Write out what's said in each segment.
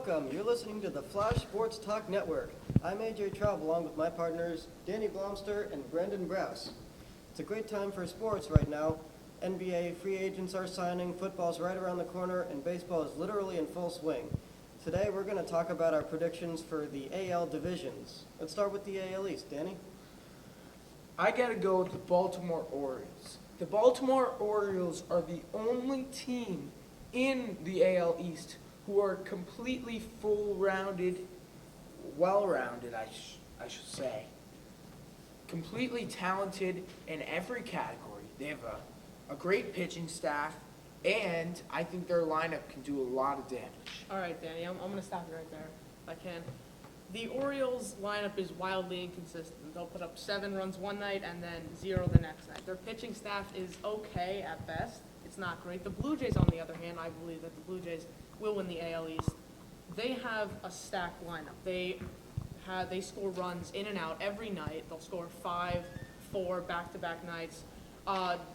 Welcome. You're listening to the Flash Sports Talk Network. I'm AJ Traub along with my partners Danny Blomster and Brendan Brous. It's a great time for sports right now. NBA free agents are signing, football's right around the corner, and baseball is literally in full swing. Today we're going to talk about our predictions for the AL divisions. Let's start with the AL East. Danny? I got to go with the Baltimore Orioles. The Baltimore Orioles are the only team in the AL East who are completely full-rounded, well-rounded, I should say. Completely talented in every category. They have a great pitching staff, and I think their lineup can do a lot of damage. All right, Danny, I'm going to stop you right there if I can. The Orioles lineup is wildly inconsistent. They'll put up 7 runs one night and then 0 the next night. Their pitching staff is okay at best. It's not great. The Blue Jays, on the other hand, I believe that the Blue Jays will win the AL East. They have a stacked lineup. They score runs in and out every night. They'll score 5, 4 back-to-back nights.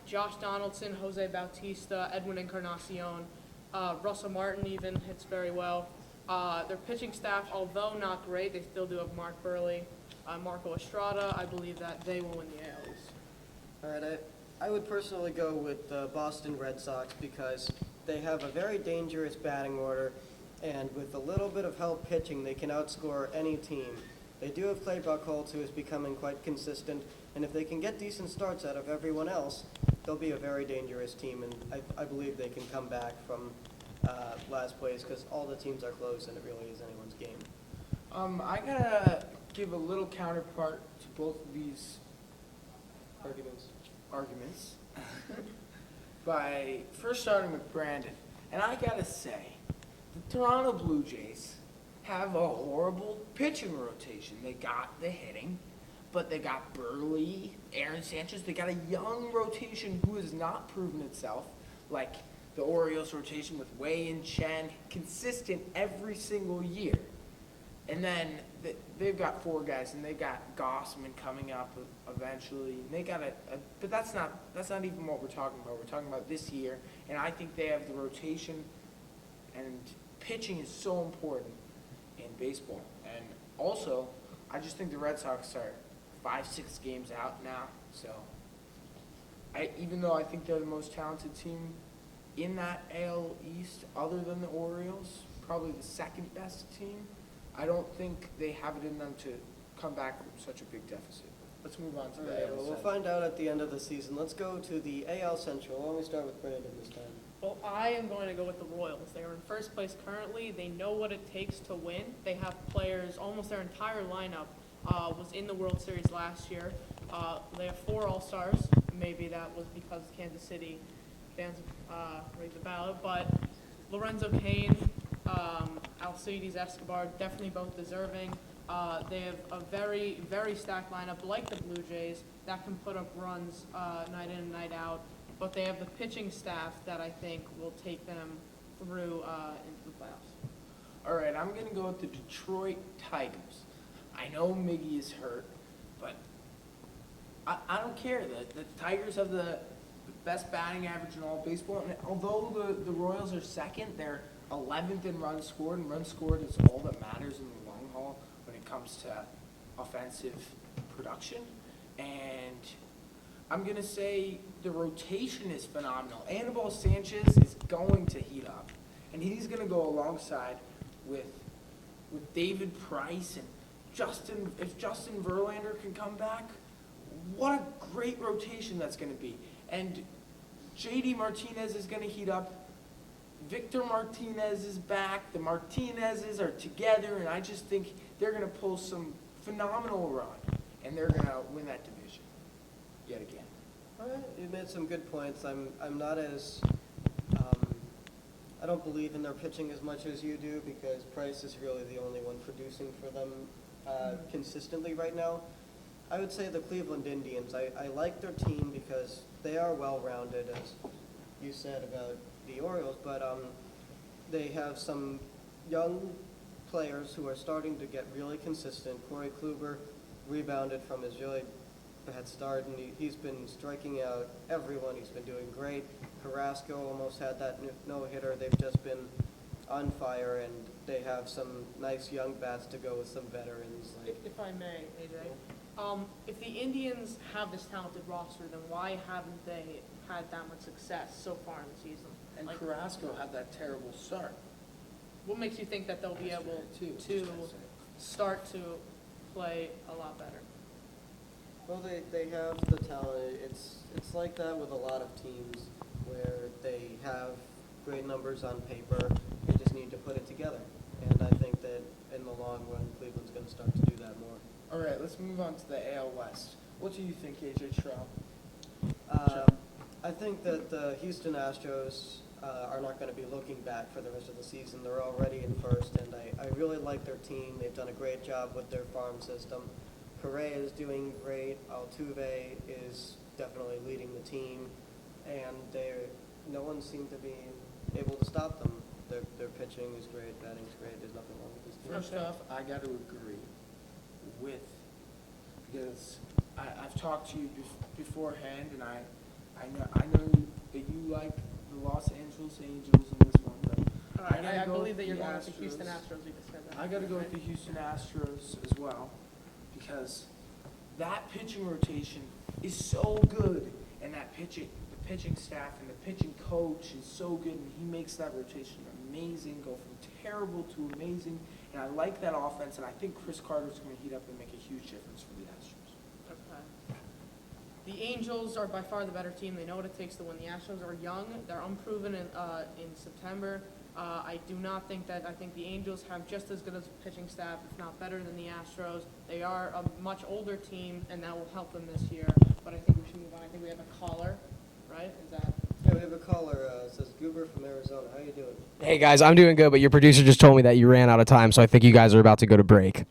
Josh Donaldson, Jose Bautista, Edwin Encarnacion, Russell Martin even hits very well. Their pitching staff, although not great, they still do have Mark Burley, Marco Estrada. I believe that they will win the AL East. All right, I would personally go with the Boston Red Sox because they have a very dangerous batting order, and with a little bit of help pitching, they can outscore any team. They do have Clay Buchholz, who is becoming quite consistent, and if they can get decent starts out of everyone else, they'll be a very dangerous team, and I believe they can come back from last place because all the teams are close and it really is anyone's game. I gotta give a little counterpart to both of these arguments by first starting with Brandon. And I gotta say, the Toronto Blue Jays have a horrible pitching rotation. They got the hitting, but they got Burley, Aaron Sanchez. They got a young rotation who has not proven itself, like the Orioles rotation with Wei and Chen, consistent every single year. And then they've got 4 guys, and they got Gossman coming up eventually. And they got but that's not even what we're talking about. We're talking about this year, and I think they have the rotation, and pitching is so important in baseball. And also, I just think the Red Sox are 5-6 games out now. So, even though I think they're the most talented team in that AL East, other than the Orioles, probably the second best team, I don't think they have it in them to come back from such a big deficit. Let's move on to the AL Well, we'll Central. find out at the end of the season. Let's go to the AL Central. Why don't we start with Brandon this time? Well, I am going to go with the Royals. They are in first place currently. They know what it takes to win. They have players, almost their entire lineup was in the World Series last year. They have 4 All-Stars. Maybe that was because Kansas City fans rigged the ballot. But Lorenzo Cain, Alcides Escobar, definitely both deserving. They have a very, very stacked lineup, like the Blue Jays, that can put up runs night in and night out. But they have the pitching staff that I think will take them through into the playoffs. All right, I'm going to go with the Detroit Tigers. I know Miggy is hurt, but I don't care. The Tigers have the best batting average in all of baseball. And although the Royals are second, they're 11th in runs scored, and runs scored is all that matters in the long haul when it comes to offensive production. And I'm going to say the rotation is phenomenal. Anibal Sanchez is going to heat up, and he's going to go alongside with David Price and if Justin Verlander can come back, what a great rotation that's going to be. And JD Martinez is going to heat up. Victor Martinez is back. The Martinezes are together, and I just think they're going to pull some phenomenal run, and they're going to win that division yet again. All right, you made some good points. I'm not as I don't believe in their pitching as much as you do because Price is really the only one producing for them consistently right now. I would say the Cleveland Indians. I like their team because they are well-rounded, as you said about the Orioles, but they have some young players who are starting to get really consistent. Corey Kluber rebounded from his really bad start, and he's been striking out everyone. He's been doing great. Carrasco almost had that no-hitter. They've just been on fire, and they have some nice young bats to go with some veterans. Like, If I may, AJ, if the Indians have this talented roster, then why haven't they had that much success so far in the season? And Like, Carrasco had that terrible start. what makes you think that they'll be able to start to play a lot better? well, they have the talent. It's like that with a lot of teams where they have great numbers on paper. They just need to put it together. And I think that in the long run, Cleveland's going to start to do that more. All right, let's move on to the AL West. What do you think, AJ Schraub? I think that the Houston Astros are not going to be looking back for the rest of the season. They're already in first, and I really like their team. They've done a great job with their farm system. Correa is doing great. Altuve is definitely leading the team, and no one seemed to be able to stop them. Their pitching is great, batting's great. There's nothing wrong with this team. First off, I got to agree with, because I've talked to you beforehand, and I know that you like the Los Angeles Angels in this one, but All right, gotta I go believe with that you're the going with the Houston Astros. Astros. You just said that. I got to go with the Houston Astros as well, because that pitching rotation is so good, and the pitching staff and the pitching coach is so good, and he makes that rotation amazing, go from terrible to amazing, and I like that offense, and I think Chris Carter's going to heat up and make a huge difference for the Astros. Okay. The Angels are by far the better team. They know what it takes to win. The Astros are young. They're unproven in September. I do not think that. I think the Angels have just as good as a pitching staff, if not better than the Astros. They are a much older team, and that will help them this year. But I think we should move on. I think we have a caller, right? Is that? Yeah, we have a caller. It says Goober from Arizona. How you doing? Hey guys, I'm doing good, but your producer just told me that you ran out of time, so I think you guys are about to go to break.